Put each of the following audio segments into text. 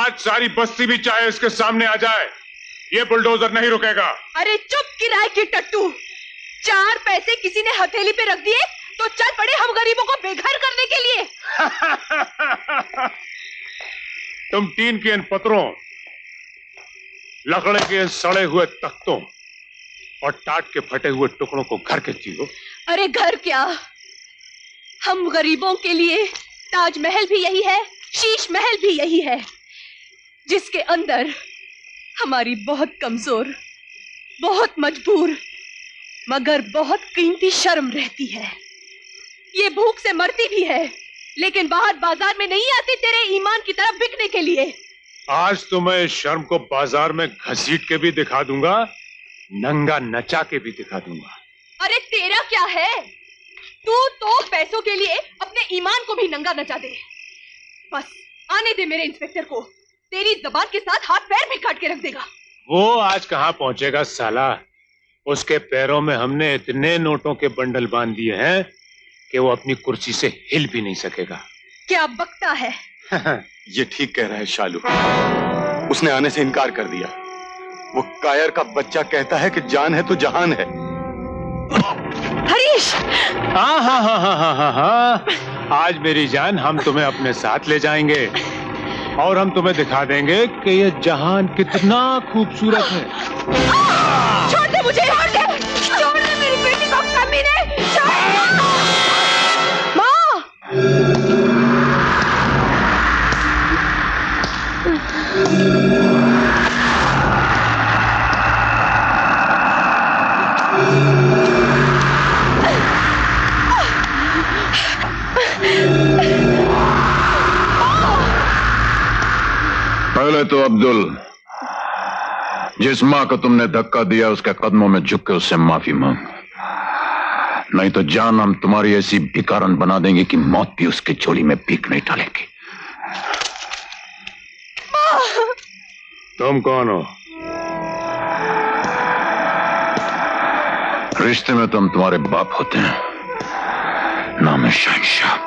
आज सारी बस्ती भी चाहे इसके सामने आ जाए, ये बुलडोजर नहीं रुकेगा। अरे चुप किराए की टट्टू, 4 पैसे किसी ने हथेली पे रख दिए तो चल पड़े हम गरीबों को बेघर करने के लिए। तुम टीन के इन पत्रों, लकड़े के सड़े हुए तख्तों और टाट के फटे हुए टुकड़ों को घर कहती हो। अरे घर क्या, हम गरीबों के लिए ताजमहल भी यही है, शीश महल भी यही है, जिसके अंदर हमारी बहुत कमजोर, बहुत मजबूर, मगर बहुत कीमती शर्म रहती है। ये भूख से मरती भी है, लेकिन बाहर बाजार में नहीं आती तेरे ईमान की तरफ बिकने के लिए। आज तो मैं इस शर्म को बाजार में घसीट के भी दिखा दूंगा, नंगा नचा के भी दिखा दूंगा। अरे तेरा क्या है, तू तो पैसों के लिए अपने ईमान को भी नंगा नचा दे। बस आने दे मेरे इंस्पेक्टर को, तेरी जबान के साथ हाथ पैर भी काट के रख देगा। वो आज कहाँ पहुंचेगा साला, उसके पैरों में हमने इतने नोटों के बंडल बांध दिए हैं कि वो अपनी कुर्सी से हिल भी नहीं सकेगा। क्या बकता है? ये ठीक कह रहा है शालू, उसने आने से इनकार कर दिया। वो कायर का बच्चा कहता है कि जान है तो जहान है। हरीश! हाँ हाँ हाँ हाँ हाँ हाँ हाँ, आज मेरी जान हम तुम्हें अपने साथ ले जाएंगे और हम तुम्हें दिखा देंगे कि ये जहान कितना खूबसूरत है। छोड़ दे मुझे, छोड़ दे मेरी बेटी को, कमीने, माँ! पहले तो अब्दुल, जिस माँ को तुमने धक्का दिया उसके कदमों में झुक के उससे माफी मांग, नहीं तो जान हम तुम्हारी ऐसी भिखारन बना देंगे कि मौत भी उसके झोली में भीख नहीं डालेगी। तुम कौन हो? रिश्ते में तुम तुम्हारे बाप होते हैं, नाम है शहंशाह।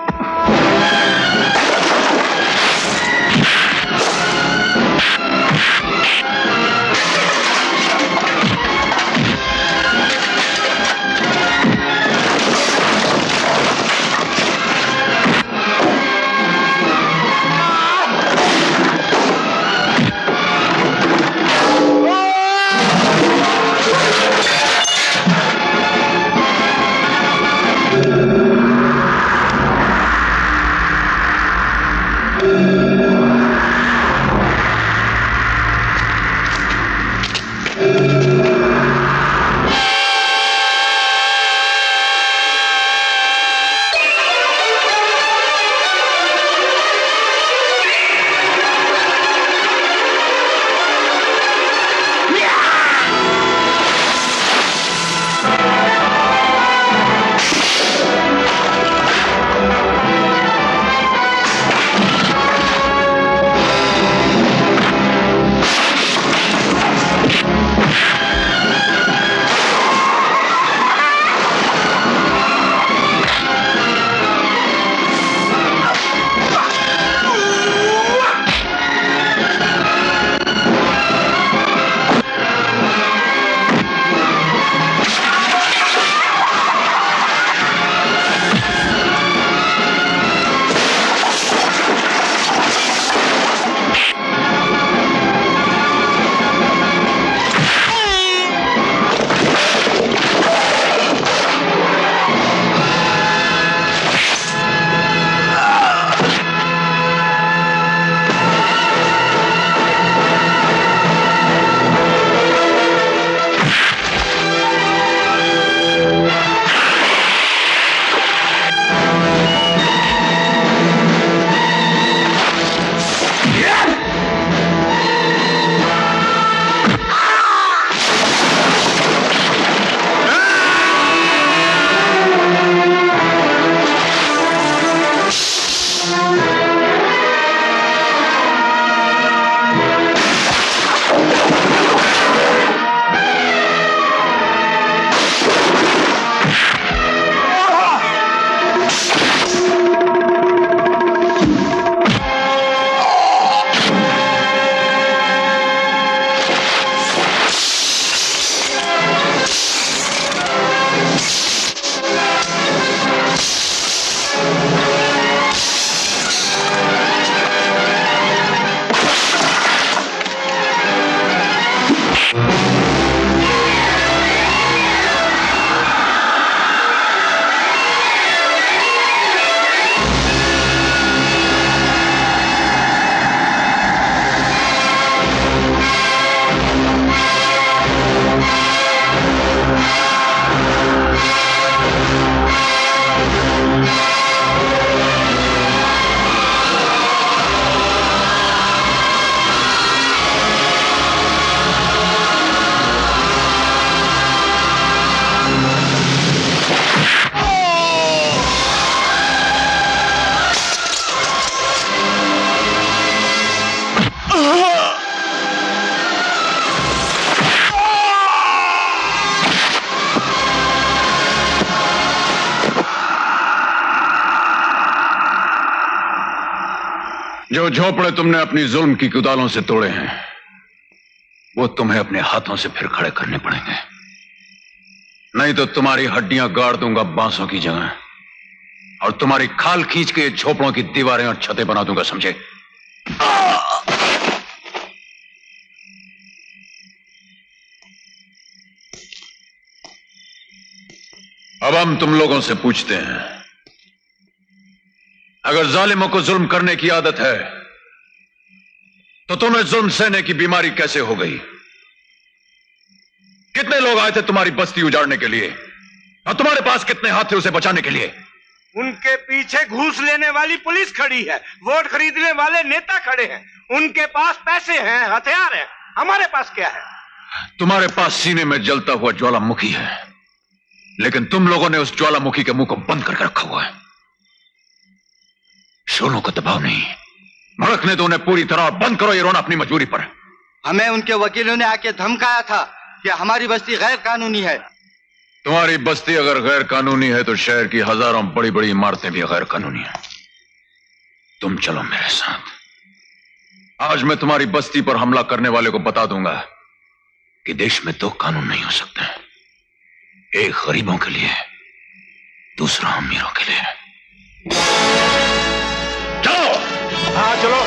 जो झोपड़े तुमने अपनी जुल्म की कुदालों से तोड़े हैं वो तुम्हें अपने हाथों से फिर खड़े करने पड़ेंगे, नहीं तो तुम्हारी हड्डियां गाड़ दूंगा बांसों की जगह और तुम्हारी खाल खींच के झोपड़ों की दीवारें और छतें बना दूंगा, समझे? अब हम तुम लोगों से पूछते हैं, अगर जालिमों को जुल्म करने की आदत है तो तुम्हें जुल्म सहने की बीमारी कैसे हो गई? कितने लोग आए थे तुम्हारी बस्ती उजाड़ने के लिए और तुम्हारे पास कितने हाथ थे उसे बचाने के लिए? उनके पीछे घूस लेने वाली पुलिस खड़ी है, वोट खरीदने वाले नेता खड़े हैं, उनके पास पैसे हैं, हथियार हैं, हमारे पास क्या है? तुम्हारे पास सीने में जलता हुआ ज्वालामुखी है, लेकिन तुम लोगों ने उस ज्वालामुखी के मुंह को बंद करके रखा हुआ है। शोलों को दबाव नहीं, भड़कने दो उन्हें पूरी तरह और बंद करो ये रोना अपनी मजबूरी पर। हमें उनके वकीलों ने आके धमकाया था कि हमारी बस्ती गैर कानूनी है। तुम्हारी बस्ती अगर गैर कानूनी है तो शहर की हजारों बड़ी बड़ी इमारतें भी गैर कानूनी हैं। तुम चलो मेरे साथ। आज मैं तुम्हारी बस्ती पर हमला करने वाले को बता दूंगा कि देश में दो कानून नहीं हो सकते, एक गरीबों के लिए, दूसरा अमीरों के लिए। चलो। हाँ चलो।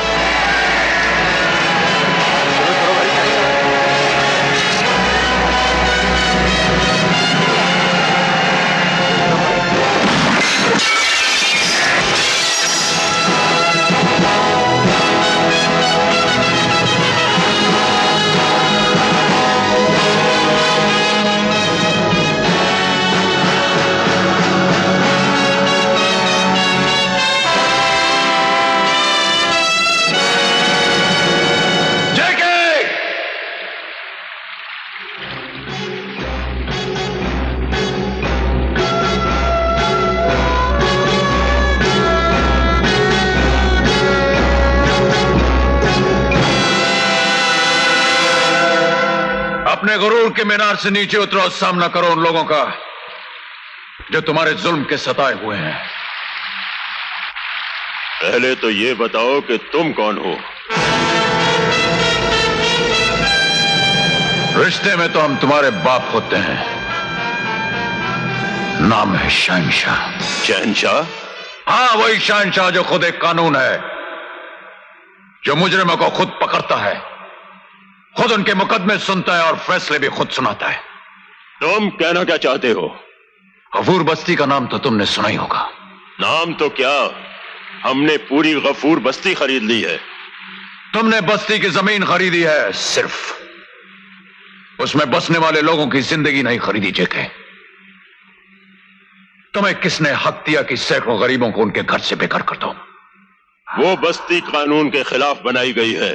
अपने गुरूर के मीनार से नीचे उतरो और सामना करो उन लोगों का जो तुम्हारे जुल्म के सताए हुए हैं। पहले तो ये बताओ कि तुम कौन हो? रिश्ते में तो हम तुम्हारे बाप होते हैं। नाम है शहंशाह। शहंशाह? हाँ, वही शहंशाह जो खुद एक कानून है, जो मुजरिमों को खुद पकड़ता है, खुद उनके मुकदमे सुनता है और फैसले भी खुद सुनाता है। तुम कहना क्या चाहते हो? गफूर बस्ती का नाम तो तुमने सुना ही होगा। नाम तो क्या, हमने पूरी गफूर बस्ती खरीद ली है। तुमने बस्ती की जमीन खरीदी है, सिर्फ उसमें बसने वाले लोगों की जिंदगी नहीं खरीदी। जेके, तुम्हें किसने हक दिया कि सैकड़ों गरीबों को उनके घर से बेघर कर दो? वो बस्ती कानून के खिलाफ बनाई गई है,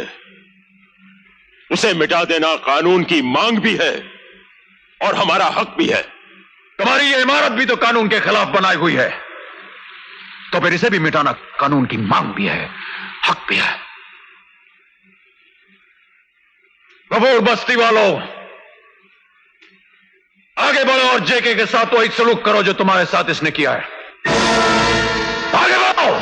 उसे मिटा देना कानून की मांग भी है और हमारा हक भी है। तुम्हारी ये इमारत भी तो कानून के खिलाफ बनाई हुई है, तो फिर इसे भी मिटाना कानून की मांग भी है, हक भी है। गफूर बस्ती वालों, आगे बढ़ो और जेके के साथ वही सलूक करो जो तुम्हारे साथ इसने किया है। आगे बढ़ो।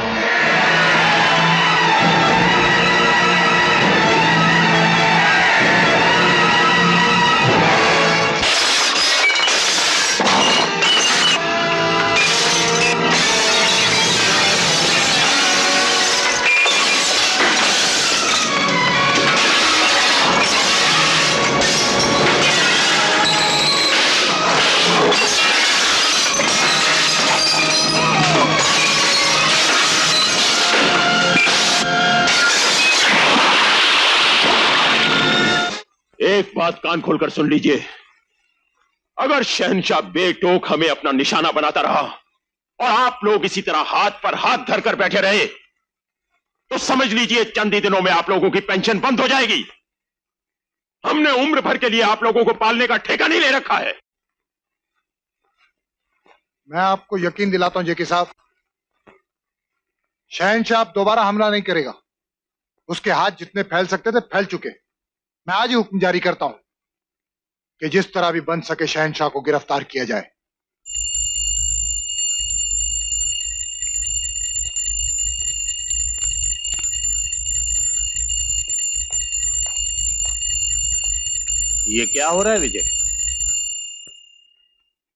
एक बात कान खोलकर सुन लीजिए, अगर शहंशाह बेटोक हमें अपना निशाना बनाता रहा और आप लोग इसी तरह हाथ पर हाथ धरकर बैठे रहे तो समझ लीजिए चंद ही दिनों में आप लोगों की पेंशन बंद हो जाएगी। हमने उम्र भर के लिए आप लोगों को पालने का ठेका नहीं ले रखा है। मैं आपको यकीन दिलाता हूं जेके साहब, शहंशाह दोबारा हमला नहीं करेगा। उसके हाथ जितने फैल सकते थे फैल चुके। मैं आज ही हुक्म जारी करता हूं कि जिस तरह भी बन सके शहंशाह को गिरफ्तार किया जाए। ये क्या हो रहा है विजय?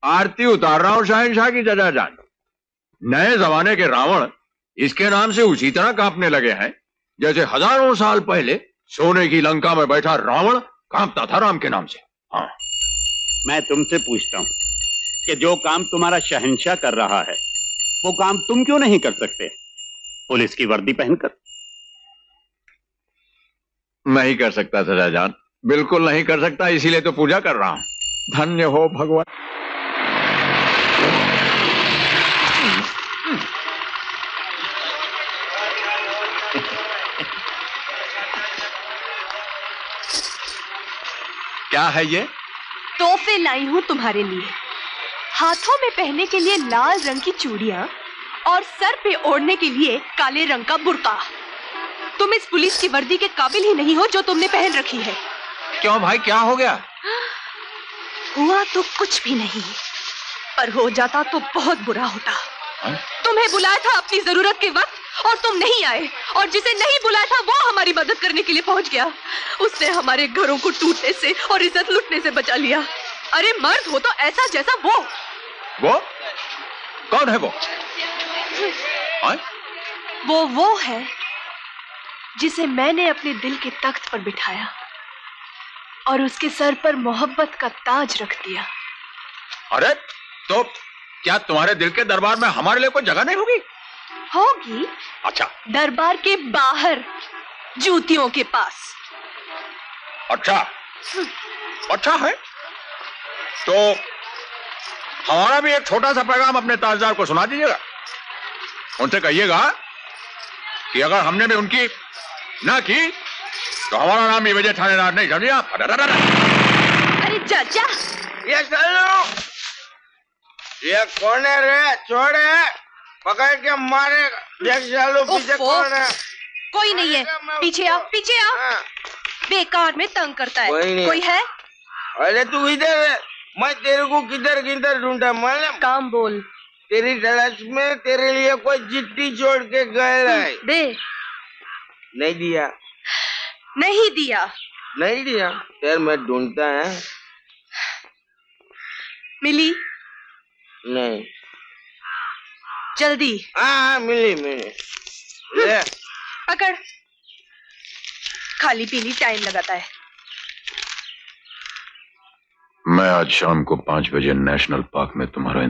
आरती उतार रहा हूं शहंशाह की जजा जान। नए जमाने के रावण इसके नाम से उसी तरह कांपने लगे हैं जैसे हजारों साल पहले सोने की लंका में बैठा रावण कांपता था राम के नाम से। हाँ, मैं तुमसे पूछता हूं कि जो काम तुम्हारा शहंशाह कर रहा है वो काम तुम क्यों नहीं कर सकते पुलिस की वर्दी पहनकर? नहीं कर सकता सजा जान, बिल्कुल नहीं कर सकता, इसीलिए तो पूजा कर रहा हूं। धन्य हो भगवान। क्या है ये? तोहफे लाई हूं तुम्हारे लिए। हाथों में पहनने के लिए लाल रंग की चूड़ियां और सर पे ओढ़ने के लिए काले रंग का बुर्का। तुम इस पुलिस की वर्दी के काबिल ही नहीं हो जो तुमने पहन रखी है। क्यों भाई, क्या हो गया? हुआ तो कुछ भी नहीं, पर हो जाता तो बहुत बुरा होता। तुम्हें बुलाया था अपनी जरूरत के वक्त और तुम नहीं आए, और जिसे नहीं बुलाया था वो हमारी मदद करने के लिए पहुंच गया। उसने हमारे घरों को टूटने से और इज्जत लुटने से बचा लिया। अरे मर्द हो तो ऐसा जैसा वो। कौन है वो? वो है जिसे मैंने अपने दिल के तख्त पर बिठाया और उसके सर पर मोहब्बत का ताज रख दिया। अरे तो क्या तुम्हारे दिल के दरबार में हमारे लिए कोई जगह नहीं होगी? होगी। अच्छा। दरबार के बाहर, जूतियों के पास। अच्छा, अच्छा है। तो हमारा भी एक छोटा सा पैगाम अपने ताजदार को सुना दीजिएगा। उनसे कहिएगा कि अगर हमने भी उनकी ना की तो हमारा नाम ही विजय थानेदार नहीं, समझिए आप? अरे चाचा, ये चलो, ये कौन है रे? छोड़े, पकड़ के मारे। देख चलो पीछे कौन है? कोई नहीं है। पीछे आओ, पीछे आओ। हाँ। बेकार में तंग करता है। कोई है? अरे तू इधर है, मैं तेरे को किधर किधर ढूंढा। मालूम? काम बोल। तेरी तलाश में तेरे लिए कोई चिट्ठी छोड़ के गए है। दे। नहीं दिया। नहीं दिया। नहीं दिया। यार मैं ढूंढता है। मिली? नहीं। जल्दी। हाँ मिली मिली। ले। पकड़। खाली पीली टाइम लगाता है। मैं आज शाम को 5 बजे नेशनल पार्क में तुम्हारा